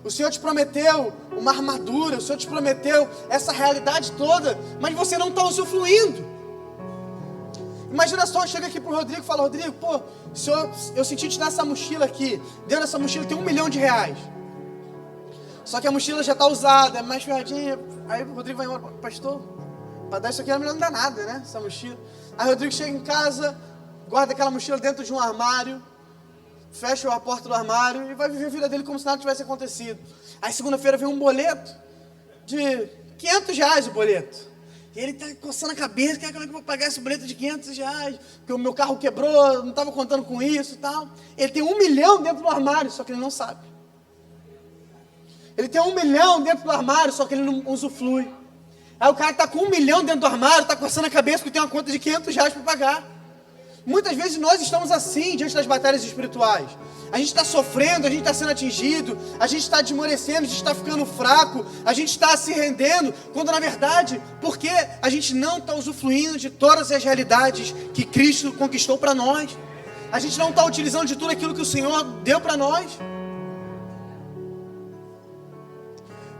O Senhor te prometeu uma armadura, o Senhor te prometeu essa realidade toda, mas você não está usufruindo. Imagina só, chega aqui pro Rodrigo e fala: Rodrigo, Senhor, eu senti te dar essa mochila aqui. Dentro dessa mochila tem R$1 milhão. Só que a mochila já está usada, é mais ferradinha. Aí o Rodrigo vai embora: pastor, para dar isso aqui não dá nada, né? Essa mochila. Aí o Rodrigo chega em casa, guarda aquela mochila dentro de um armário, fecha a porta do armário e vai viver a vida dele como se nada tivesse acontecido. Aí segunda-feira vem um boleto de R$500 o boleto. E ele está coçando a cabeça, como é que eu vou pagar esse boleto de R$500? Porque o meu carro quebrou, não estava contando com isso e tal. Ele tem 1 milhão dentro do armário, só que ele não sabe. Ele tem 1 milhão dentro do armário, só que ele não usufrui. Aí o cara está com 1 milhão dentro do armário, está coçando a cabeça porque tem uma conta de R$500 para pagar. Muitas vezes nós estamos assim diante das batalhas espirituais. A gente está sofrendo, a gente está sendo atingido, a gente está desmorecendo, a gente está ficando fraco, a gente está se rendendo, quando na verdade, porque a gente não está usufruindo de todas as realidades que Cristo conquistou para nós. A gente não está utilizando de tudo aquilo que o Senhor deu para nós.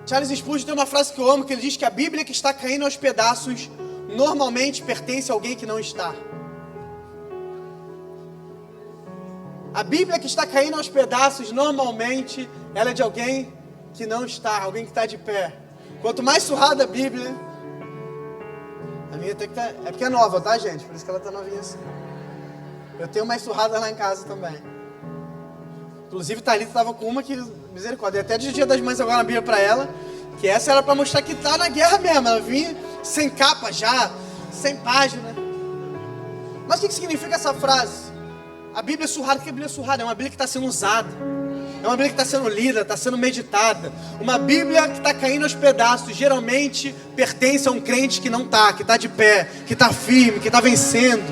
Charles Spurgeon tem uma frase que eu amo, que ele diz que a Bíblia que está caindo aos pedaços normalmente pertence a alguém que não está. A Bíblia que está caindo aos pedaços, normalmente, ela é de alguém que não está, alguém que está de pé. Quanto mais surrada a Bíblia, a minha tem que estar, é porque é nova, tá, gente? Por isso que ela está novinha assim. Eu tenho mais surrada lá em casa também. Inclusive, Thalita estava com uma que, misericórdia, até de Dia das Mães agora na Bíblia para ela, que essa era para mostrar que está na guerra mesmo. Ela vinha sem capa já, sem página. Mas o que significa essa frase? A Bíblia é surrada. O que é a Bíblia é surrada? É uma Bíblia que está sendo usada. É uma Bíblia que está sendo lida, está sendo meditada. Uma Bíblia que está caindo aos pedaços. Geralmente pertence a um crente que não está, que está de pé, que está firme, que está vencendo.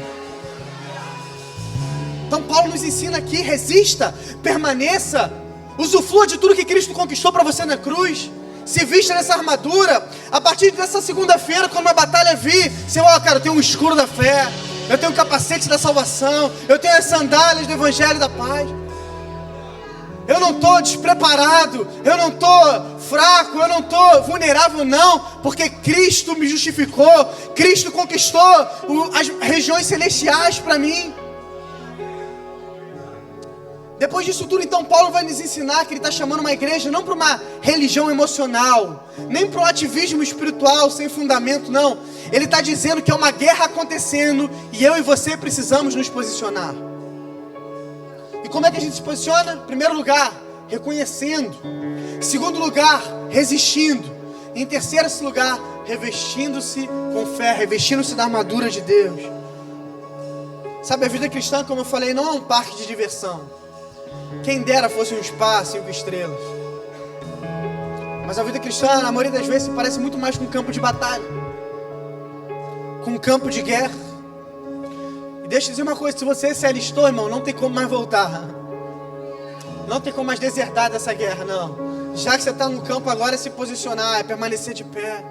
Então Paulo nos ensina aqui, resista, permaneça, usufrua de tudo que Cristo conquistou para você na cruz. Se vista nessa armadura. A partir dessa segunda-feira, quando a batalha vir, você vai, cara, eu tenho um escudo da fé, eu tenho o capacete da salvação, eu tenho as sandálias do evangelho da paz. Eu não estou despreparado, eu não estou fraco, eu não estou vulnerável não, porque Cristo me justificou, Cristo conquistou as regiões celestiais para mim. Depois disso tudo, então, Paulo vai nos ensinar que ele está chamando uma igreja não para uma religião emocional, nem para um ativismo espiritual sem fundamento, não. Ele está dizendo que é uma guerra acontecendo e eu e você precisamos nos posicionar. E como é que a gente se posiciona? Em primeiro lugar, reconhecendo. Em segundo lugar, resistindo. E em terceiro lugar, revestindo-se com fé, revestindo-se da armadura de Deus. Sabe, a vida cristã, como eu falei, não é um parque de diversão. Quem dera fosse um spa, 5 estrelas. Mas a vida cristã, na maioria das vezes, parece muito mais com um campo de batalha, com um campo de guerra. E deixa eu dizer uma coisa, se você se alistou, irmão, não tem como mais voltar. Não tem como mais desertar dessa guerra, não. Já que você está no campo agora, é se posicionar, é permanecer de pé.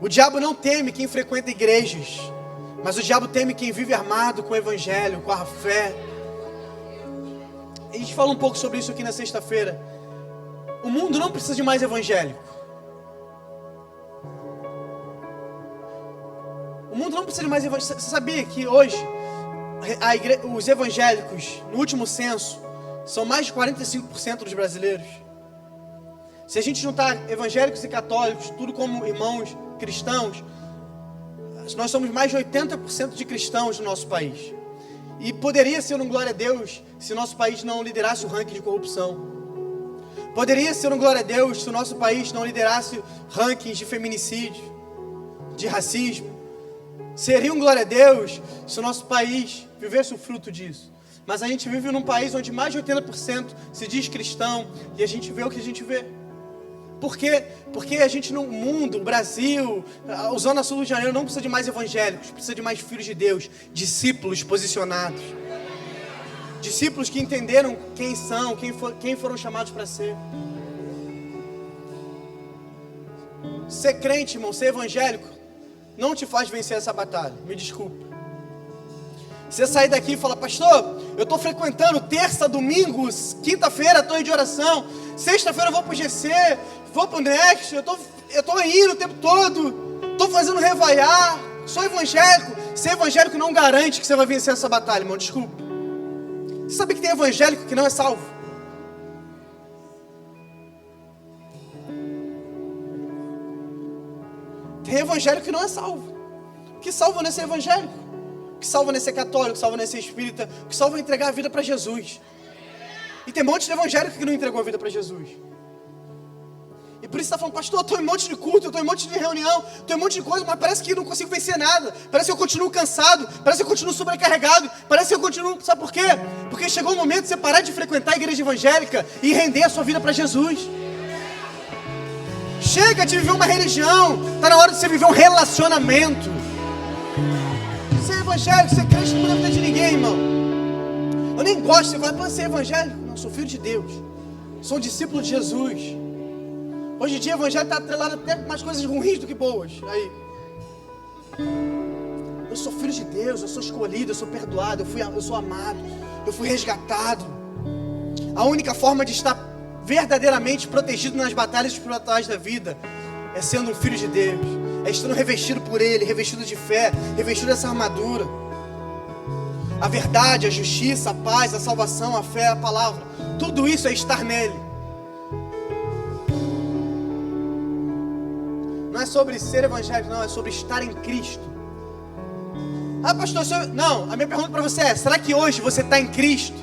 O diabo não teme quem frequenta igrejas, mas o diabo teme quem vive armado com o evangelho, com a fé. A gente fala um pouco sobre isso aqui na sexta-feira. O mundo não precisa de mais evangélico. O mundo não precisa de mais evangélico. Você sabia que hoje os evangélicos, no último censo, são mais de 45% dos brasileiros? Se a gente juntar evangélicos e católicos, tudo como irmãos cristãos, nós somos mais de 80% de cristãos no nosso país. E poderia ser um glória a Deus se o nosso país não liderasse o ranking de corrupção. Poderia ser um glória a Deus se o nosso país não liderasse rankings de feminicídio, de racismo. Seria um glória a Deus se o nosso país vivesse o fruto disso. Mas a gente vive num país onde mais de 80% se diz cristão e a gente vê o que a gente vê. Por quê? Porque a gente no mundo, o Brasil, a Zona Sul do Rio de Janeiro não precisa de mais evangélicos, precisa de mais filhos de Deus, discípulos posicionados. Discípulos que entenderam quem são, quem foram chamados para ser. Ser crente, irmão, ser evangélico, não te faz vencer essa batalha, me desculpa. Você sair daqui e falar, pastor, eu estou frequentando terça, domingo, quinta-feira, torre de oração, sexta-feira eu vou para o GC, vou para o Next, eu estou indo o tempo todo, estou fazendo revaiar, sou evangélico. Ser evangélico não garante que você vai vencer essa batalha, irmão, desculpa. Você sabe que tem evangélico que não é salvo? Tem evangélico que não é salvo. O que salva não é ser evangélico. O que salva não é ser católico, o que salva não é ser espírita, o que salva é entregar a vida para Jesus. E tem um monte de evangélico que não entregou a vida para Jesus. E por isso você está falando, pastor, eu estou em um monte de culto, eu estou em um monte de reunião, estou em um monte de coisa, mas parece que não consigo vencer nada. Parece que eu continuo cansado, parece que eu continuo sobrecarregado, parece que eu continuo... Sabe por quê? Porque chegou o momento de você parar de frequentar a igreja evangélica e render a sua vida para Jesus. Chega de viver uma religião, está na hora de você viver um relacionamento. Você é evangélico, você é crente, não muda a vida de ninguém, irmão. Eu nem gosto, você vai, pô, você é evangélico? Não, eu sou filho de Deus, sou um discípulo de Jesus. Hoje em dia o evangelho está atrelado até com mais coisas ruins do que boas. Aí, eu sou filho de Deus, eu sou escolhido, eu sou perdoado, eu sou amado, eu fui resgatado. A única forma de estar verdadeiramente protegido nas batalhas espirituais da vida é sendo um filho de Deus, é estando revestido por Ele, revestido de fé, revestido dessa armadura. A verdade, a justiça, a paz, a salvação, a fé, a palavra, tudo isso é estar nele. Não é sobre ser evangélico, não, é sobre estar em Cristo. Ah, pastor, não, a minha pergunta para você é, será que hoje você está em Cristo?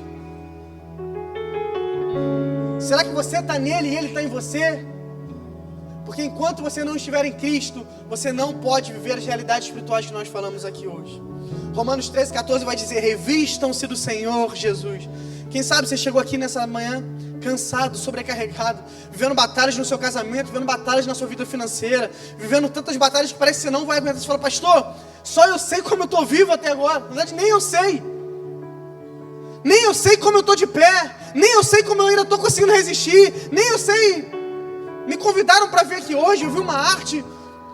Será que você está nele e ele está em você? Porque enquanto você não estiver em Cristo, você não pode viver as realidades espirituais que nós falamos aqui hoje. Romanos 13:14 vai dizer, revistam-se do Senhor Jesus. Quem sabe você chegou aqui nessa manhã cansado, sobrecarregado, vivendo batalhas no seu casamento, vivendo batalhas na sua vida financeira, vivendo tantas batalhas que parece que você não vai aguentar. Você fala, pastor, só eu sei como eu estou vivo até agora. Na verdade, nem eu sei. Nem eu sei como eu estou de pé. Nem eu sei como eu ainda estou conseguindo resistir. Nem eu sei. Me convidaram para vir aqui hoje, eu vi uma arte.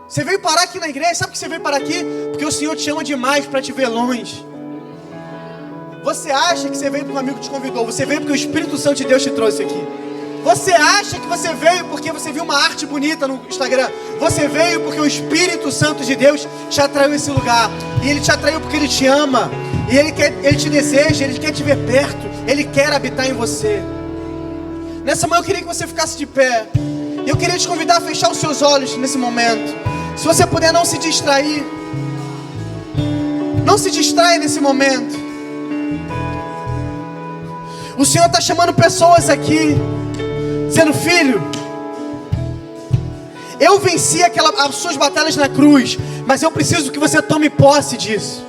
Você veio parar aqui na igreja, sabe por que você veio parar aqui? Porque o Senhor te ama demais para te ver longe. Você acha que você veio porque um amigo te convidou? Você veio porque o Espírito Santo de Deus te trouxe aqui. Você acha que você veio porque você viu uma arte bonita no Instagram? Você veio porque o Espírito Santo de Deus te atraiu a esse lugar. E Ele te atraiu porque Ele te ama. E Ele te deseja, Ele quer te ver perto. Ele quer habitar em você. Nessa manhã eu queria que você ficasse de pé. E eu queria te convidar a fechar os seus olhos nesse momento. Se você puder não se distrair. Não se distraia nesse momento. O Senhor está chamando pessoas aqui, dizendo, filho, eu venci as suas batalhas na cruz, mas eu preciso que você tome posse disso.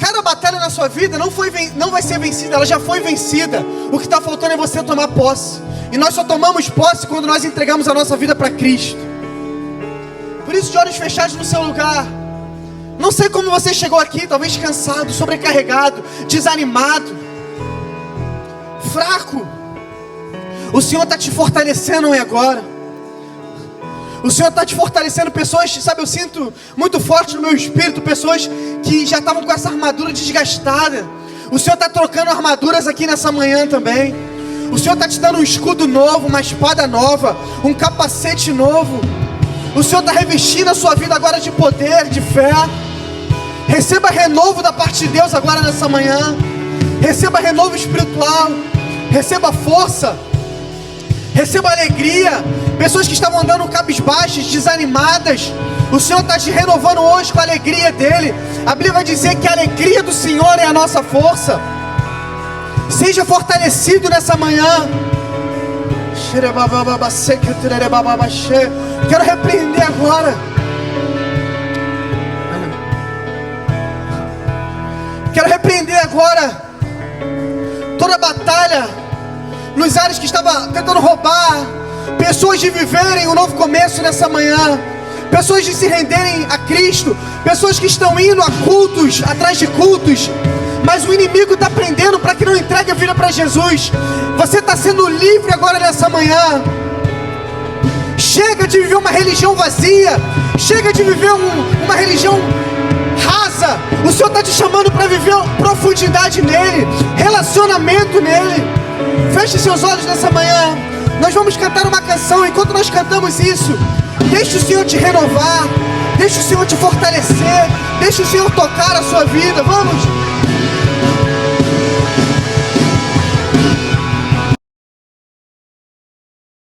Cada batalha na sua vida não vai ser vencida, ela já foi vencida. O que está faltando é você tomar posse. E nós só tomamos posse quando nós entregamos a nossa vida para Cristo. Por isso, de olhos fechados no seu lugar. Não sei como você chegou aqui, talvez cansado, sobrecarregado, desanimado, fraco. O Senhor está te fortalecendo agora. O Senhor está te fortalecendo. Pessoas, sabe, eu sinto muito forte no meu espírito, pessoas que já estavam com essa armadura desgastada. O Senhor está trocando armaduras aqui nessa manhã também. O Senhor está te dando um escudo novo, uma espada nova, um capacete novo. O Senhor está revestindo a sua vida agora de poder, de fé. Receba renovo da parte de Deus agora nessa manhã. Receba renovo espiritual. Receba força. Receba alegria. Pessoas que estavam andando cabisbaixas, desanimadas, o Senhor está te renovando hoje com a alegria dEle. A Bíblia vai dizer que a alegria do Senhor é a nossa força. Seja fortalecido nessa manhã. Quero repreender agora. Quero repreender agora toda a batalha nos ares que estava tentando roubar pessoas de viverem um novo começo nessa manhã, pessoas de se renderem a Cristo, pessoas que estão indo a cultos, atrás de cultos, mas o inimigo está prendendo para que não entregue a vida para Jesus. Você está sendo livre agora nessa manhã. Chega de viver uma religião vazia, chega de viver uma religião rasa. O Senhor está te chamando para viver profundidade nele, relacionamento nele. Feche seus olhos nessa manhã. Nós vamos cantar uma canção. Enquanto nós cantamos isso, deixe o Senhor te renovar, deixe o Senhor te fortalecer, deixe o Senhor tocar a sua vida. Vamos.